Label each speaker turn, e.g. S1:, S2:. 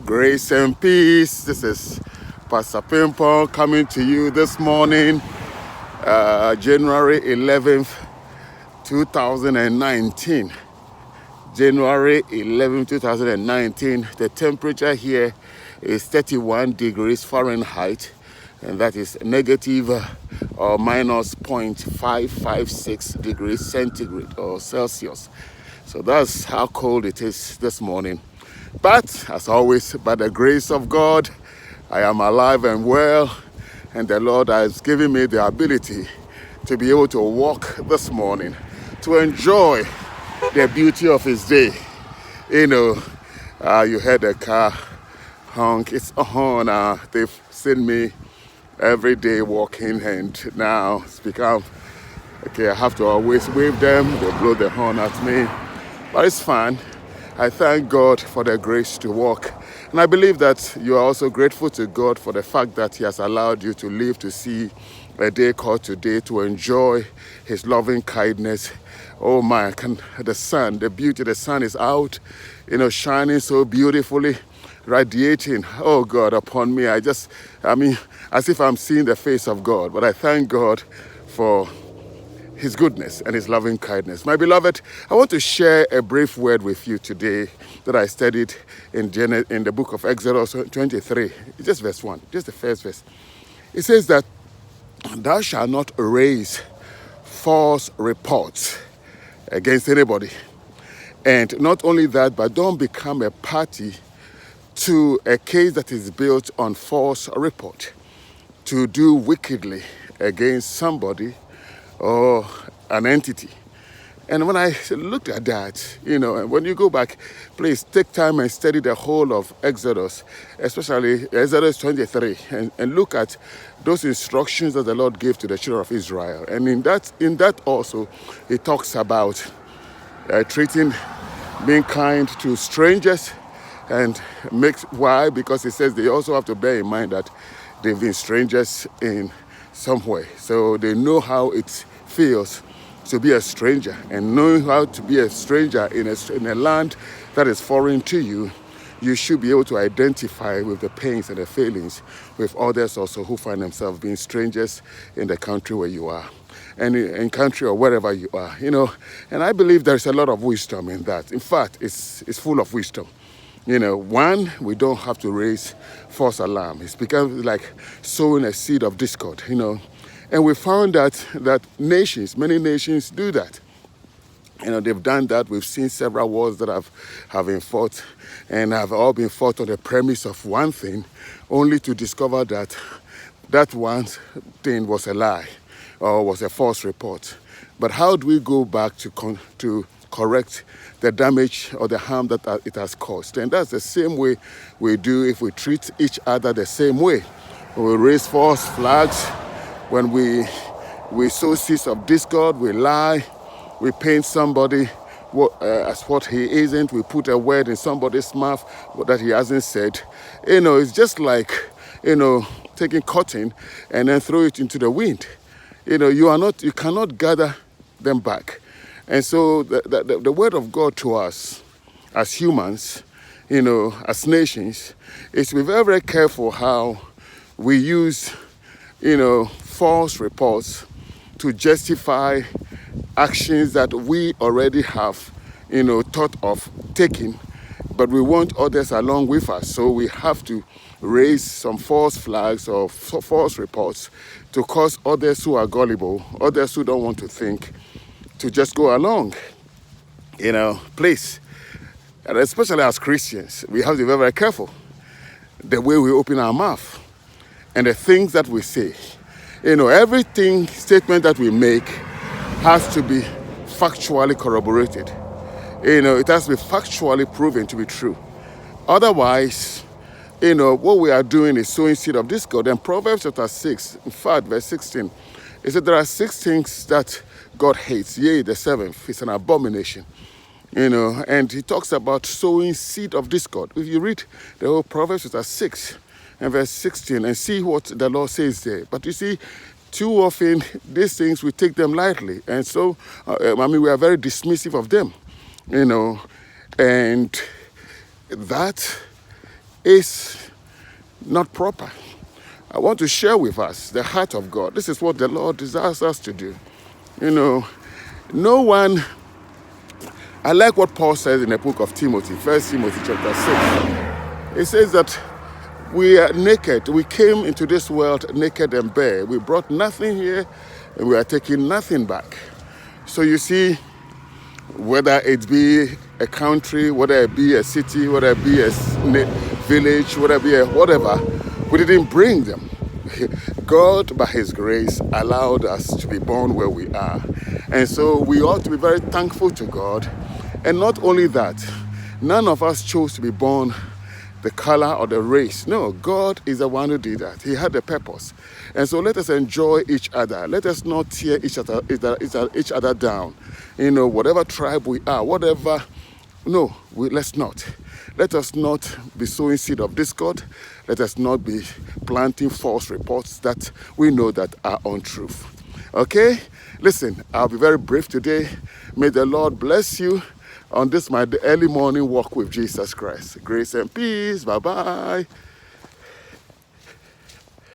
S1: Grace and peace. This is Pastor Pimpong coming to you this morning, January 11th, 2019. January 11th, 2019. The temperature here is 31 degrees Fahrenheit, and that is negative or minus 0.556 degrees centigrade or Celsius. So that's how cold it is this morning. But as always, by the grace of God, I am alive and well, and the Lord has given me the ability to be able to walk this morning, to enjoy the beauty of His day. You heard the car honk, it's a horn. They've seen me every day walking, and now it's become, okay, I have to always wave them, they blow the horn at me, but it's fine. I thank God for the grace to walk. And I believe that you are also grateful to God for the fact that He has allowed you to live to see a day called today, to enjoy His loving kindness. Oh my, the sun, the beauty, the sun is out, shining so beautifully, radiating, oh God, upon me. As if I'm seeing the face of God. But I thank God for His goodness and His loving kindness. My beloved, I want to share a brief word with you today that I studied in the book of Exodus 23. Just verse 1, just the first verse. It says that thou shalt not raise false reports against anybody. And not only that, but don't become a party to a case that is built on false report, to do wickedly against somebody or an entity. And when I looked at that, and when you go back, please take time and study the whole of Exodus, especially Exodus 23, and look at those instructions that the Lord gave to the children of Israel. And in that also, He talks about being kind to strangers, and why? Because He says they also have to bear in mind that they've been strangers in some way. So they know how it feels to be a stranger, and knowing how to be a stranger in a land that is foreign to you, you should be able to identify with the pains and the feelings with others also who find themselves being strangers in the country where you are, and in country or wherever you are, And I believe there's a lot of wisdom in that. In fact, it's full of wisdom. One, we don't have to raise false alarm. It's become like sowing a seed of discord, And we found that many nations do that. They've done that. We've seen several wars that have been fought, and have all been fought on the premise of one thing, only to discover that one thing was a lie or was a false report. But how do we go back to correct the damage or the harm that it has caused? And that's the same way we do if we treat each other the same way. We raise false flags, when we sow seeds of discord, we lie, we paint somebody as what he isn't, we put a word in somebody's mouth that he hasn't said. It's just like, taking cotton and then throw it into the wind. You cannot gather them back. And so the word of God to us as humans, as nations, is to be very, very careful how we use, false reports to justify actions that we already have, thought of taking, but we want others along with us. So we have to raise some false flags or false reports to cause others who are gullible, others who don't want to think, to just go along. Please, and especially as Christians, we have to be very, very careful the way we open our mouth and the things that we say. Statement that we make has to be factually corroborated. It has to be factually proven to be true. Otherwise, what we are doing is sowing seed of discord. And Proverbs chapter 6, in fact, verse 16, it said there are 6 things that God hates. Yea, the 7th is an abomination. And He talks about sowing seed of discord. If you read the whole Proverbs chapter 6 and verse 16 and see what the Lord says there. But you see, too often these things, we take them lightly. And so, we are very dismissive of them, and that is not proper. I want to share with us the heart of God. This is what the Lord desires us to do. No one, I like what Paul says in the book of Timothy, 1 Timothy chapter 6. It says that we are naked. We came into this world naked and bare. We brought nothing here and we are taking nothing back. So you see, whether it be a country, whether it be a city, whether it be a village, whether it be whatever, we didn't bring them. God, by His grace, allowed us to be born where we are. And so we ought to be very thankful to God. And not only that, none of us chose to be born the color or the race. No, God is the one who did that. He had a purpose. And so let us enjoy each other. Let us not tear each other down. Whatever tribe we are, whatever, let's not. Let us not be sowing seed of discord. Let us not be planting false reports that we know that are untruth. Okay? Listen, I'll be very brief today. May the Lord bless you on this my early morning walk with Jesus Christ. Grace and peace. Bye-bye.